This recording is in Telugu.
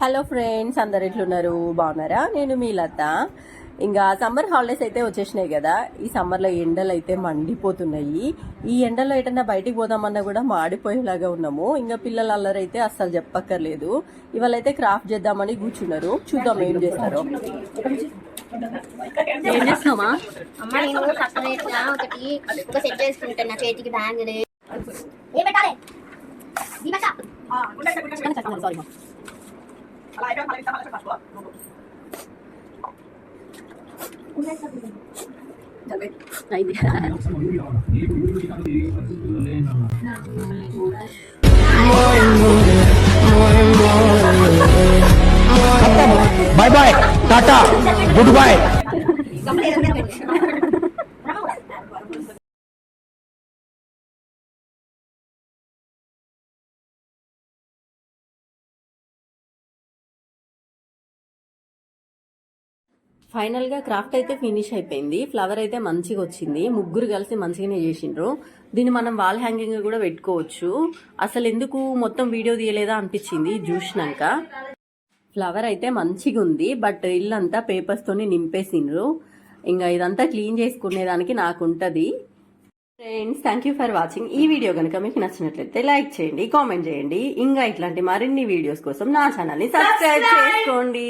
హలో ఫ్రెండ్స్, అందరు ఎట్లున్నారు? బాగున్నారా? నేను మీ లత. ఇంకా సమ్మర్ హాలిడేస్ అయితే వచ్చేసినాయి కదా. ఈ సమ్మర్లో ఎండలు అయితే మండిపోతున్నాయి. ఈ ఎండలో ఎటన్నా బయటికి పోదామన్నా కూడా మాడిపోయేలాగా ఉన్నాము. ఇంకా పిల్లల అల్లరైతే అస్సలు చెప్పక్కర్లేదు. ఇవాళ అయితే క్రాఫ్ట్ చేద్దామని కూర్చున్నారు. చూద్దాం ఏం చేస్తారో. ఏం చేస్తున్నామా అమ్మ? నేను సపరేట్గా ఒక సెట్ చేసుకుంటున్నా. చేతికి బ్యాంగిల్ ఏ పెట్టాలి? Sorry bye bye tata goodbye. Final గా క్రాఫ్ట్ అయితే ఫినిష్ అయిపోయింది. ఫ్లవర్ అయితే మంచిగా వచ్చింది. ముగ్గురు కలిసి మంచిగానే చేసిండ్రు. దీన్ని మనం వాల్ హ్యాంగింగ్ కూడా పెట్టుకోవచ్చు. అసలు ఎందుకు మొత్తం వీడియో తీయలేదా అనిపించింది చూసినాక. ఫ్లవర్ అయితే మంచిగా ఉంది, బట్ ఇల్లంతా పేపర్స్ తోని నింపేసిండ్రు. ఇంకా ఇదంతా క్లీన్ చేసుకునేదానికి నాకు ఉంటది. Friends, thank you for watching. ఈ వీడియో కనుక మీకు నచ్చినట్లయితే లైక్ చేయండి, కామెంట్ చేయండి. ఇంకా ఇట్లాంటి మరిన్ని వీడియోస్ కోసం నా ఛానల్ ని సబ్స్క్రైబ్ చేసుకోండి.